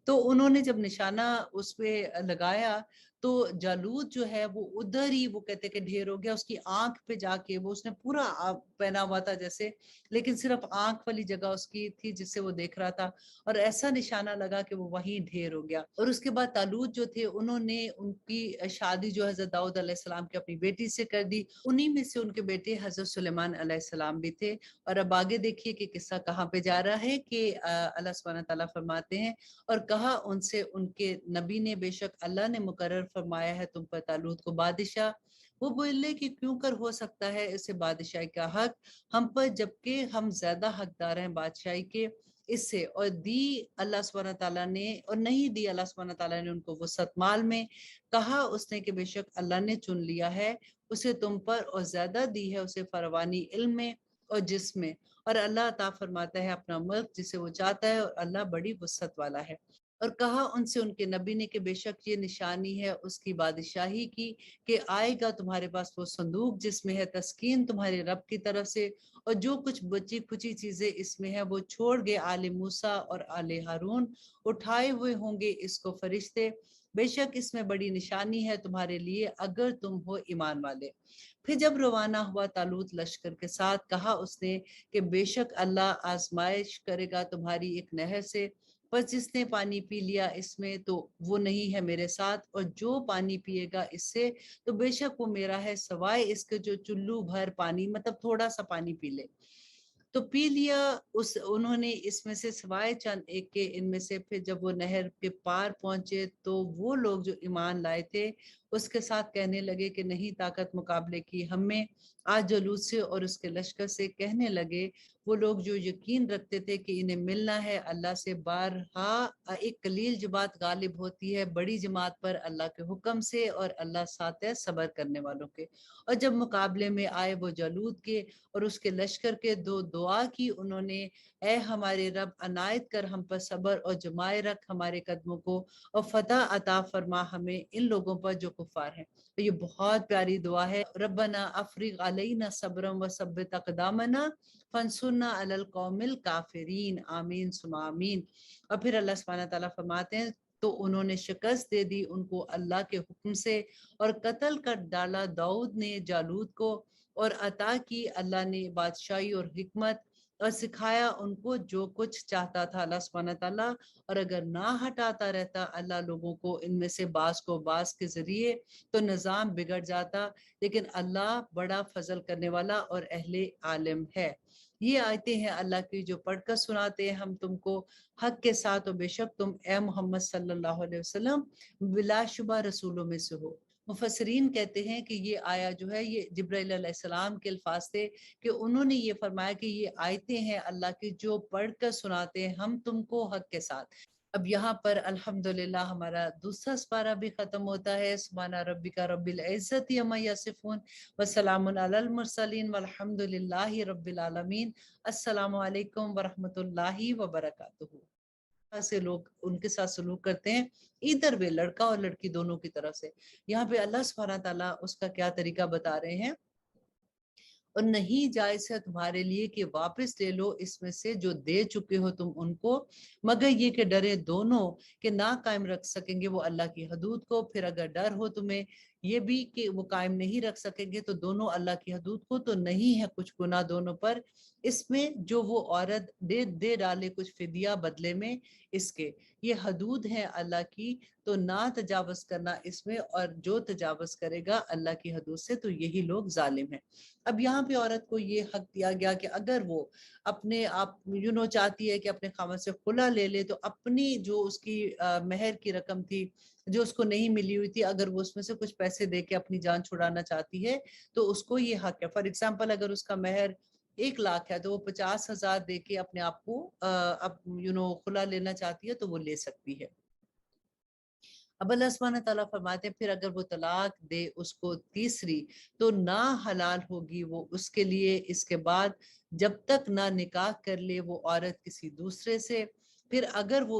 تو انہوں نے جب نشانہ اس پہ لگایا تو جالوت جو ہے وہ ادھر ہی وہ کہتے کہ ڈھیر ہو گیا. اس کی آنکھ پہ جا کے وہ اس نے پورا پہنا ہوا تھا جیسے لیکن صرف آنکھ والی جگہ اس کی تھی جس سے وہ دیکھ رہا تھا اور ایسا نشانہ لگا کہ وہ وہیں ڈھیر ہو گیا. اور اس کے بعد طالوت جو تھے انہوں نے ان کی شادی جو حضرت داؤد علیہ السلام کی اپنی بیٹی سے کر دی. انہی میں سے ان کے بیٹے حضرت سلیمان علیہ السلام بھی تھے. اور اب آگے دیکھیے کہ قصہ کہاں پہ جا رہا ہے کہ اللہ سبحانہ تعالیٰ فرماتے ہیں اور کہا ان سے ان کے نبی نے بے شک اللہ نے مقرر فرمایا ہے تم پر طالوت کو بادشاہ. وہ بولے کہ کیوں کر ہو سکتا ہے اسے بادشاہی کا حق ہم پر جبکہ ہم زیادہ حقدار ہیں بادشاہی کے اس سے. اور دی اللہ سبحانہ تعالیٰ نے اور نہیں دی اللہ سبحانہ تعالیٰ نے ان کو وسعت مال میں. کہا اس نے کہ بے شک اللہ نے چن لیا ہے اسے تم پر اور زیادہ دی ہے اسے فروانی علم میں اور جسم میں اور اللہ عطا فرماتا ہے اپنا ملک جسے وہ چاہتا ہے اور اللہ بڑی وسعت والا ہے. اور کہا ان سے ان کے نبی نے کہ بے شک یہ نشانی ہے اس کی بادشاہی کی کہ آئے گا تمہارے پاس وہ صندوق جس میں ہے تسکین تمہارے رب کی طرف سے اور جو کچھ بچی کچی چیزیں اس میں ہے وہ چھوڑ گئے آل موسیٰ اور آل ہارون اٹھائے ہوئے ہوں گے اس کو فرشتے. بے شک اس میں بڑی نشانی ہے تمہارے لیے اگر تم ہو ایمان والے. پھر جب روانہ ہوا طالوت لشکر کے ساتھ کہا اس نے کہ بے شک اللہ آزمائش کرے گا تمہاری ایک نہر سے پر جس نے پانی پی لیا اس میں تو وہ نہیں ہے میرے ساتھ اور جو پانی پیے گا اس سے تو بے شک وہ میرا ہے سوائے اس کے جو چلو بھر پانی مطلب تھوڑا سا پانی پی لے. तो पी लिया उस उन्होंने इसमें से सिवाय चंद एक के इनमें से। फिर जब वो नहर के पार पहुंचे तो वो लोग जो ईमान लाए थे उसके साथ कहने लगे कि नहीं ताकत मुकाबले की हमें आज जलूद से और उसके लश्कर से। कहने लगे वो लोग जो यकीन रखते थे कि इन्हें मिलना है अल्लाह से, बारहा एक कलील जमात गालिब होती है बड़ी जमात पर अल्लाह के हुक्म से, और अल्लाह साथ है सबर करने वालों के। और जब मुकाबले में आए वो जलूद के और उसके लश्कर के, दो दुआ की उन्होंने, ए हमारे रब अनायत कर हम पर सबर और जमाए रख हमारे कदमों को, और फतह अता फरमा हमें इन लोगों पर जो कुफार हैं। तो ये बहुत प्यारी दुआ है, रब्बना अफ्रिग अलैना सब्रम व सब्बित अक़दामना फंसुरना अलल कौमिल काफिरीन, आमीन सुमा आमीन। और फिर अल्लाह सुब्हानहू व तआला फरमाते हैं तो उन्होंने शिकस्त दे दी उनको अल्लाह के हुक्म से, और कत्ल कर डाला दाऊद ने जालूद को, और अता की अल्लाह ने बादशाही और हिकमत, और सिखाया उनको जो कुछ चाहता था अल्लाह सुब्हानहू तआला। और अगर ना हटाता रहता अल्लाह लोगों को इनमें से बास को बास के जरिए तो निज़ाम बिगड़ जाता, लेकिन अल्लाह बड़ा फजल करने वाला और अहले आलिम है। ये आयतें हैं अल्लाह की जो पढ़कर सुनाते हैं हम तुमको हक के साथ, और बेशक तुम ए मोहम्मद सल्लल्लाहु अलैहि वसल्लम बिलाशुबा रसूलों में से हो। मुफस्सिरीन कहते हैं कि ये आया जो है ये जिब्राइल अलैहिस्सलाम के अल्फाज थे कि उन्होंने ये फरमाया कि ये आयतें हैं अल्लाह की जो पढ़कर सुनाते हैं हम तुमको हक के साथ। अब यहाँ पर अल्हम्दुलिल्लाह हमारा दूसरा पारा भी खत्म होता है। सुब्हाना रब्बिका रब्बिल इज्जति अम्मा यसिफून व सलामुन अलल मुरसलीन वल्हम्दुलिल्लाहि रब्बिल आलमीन। अस्सलामु अलैकुम व रहमतुल्लाहि व बरकातुहू। से लोग उनके साथ सलूक करते हैं, इधर वे लड़का और लड़की दोनों की तरफ से। यहाँ पे अल्लाह सुब्हानहू व तआला उसका क्या तरीका बता रहे हैं, और नहीं जायज है तुम्हारे लिए कि वापस ले लो इसमें से जो दे चुके हो तुम उनको, मगर ये कि डरे दोनों कि ना कायम रख सकेंगे वो अल्लाह की हदूद को। फिर अगर डर हो तुम्हें ये भी कि वो कायम नहीं रख सकेंगे तो दोनों अल्लाह की हदूद को, तो नहीं है कुछ गुनाह दोनों पर इसमें जो वो औरत दे दे डाले कुछ फिदिया बदले में इसके। ये हदूद है अल्लाह की, तो ना तजावज करना इसमें, और जो तजावज करेगा अल्लाह की हदूद से तो यही लोग जालिम हैं। अब यहाँ पे औरत को ये हक दिया गया कि अगर वो अपने आप चाहती है कि अपने खामद से खुला ले ले, तो अपनी जो उसकी मेहर की रकम थी जो उसको नहीं मिली हुई थी, अगर वो उसमें से कुछ पैसे दे के अपनी जान छुड़ाना चाहती है तो उसको ये हक है। फॉर एग्जाम्पल अगर उसका मेहर 1 लाख है तो वो 50,000 दे के अपने आप को अब खुला लेना चाहती है तो वो ले सकती है। अब अल्लाह सुब्हानहू व तआला फरमाते हैं फिर अगर वो तलाक दे उसको तीसरी तो ना हलाल होगी वो उसके लिए इसके बाद जब तक ना निकाह कर ले वो औरत किसी दूसरे से। फिर अगर वो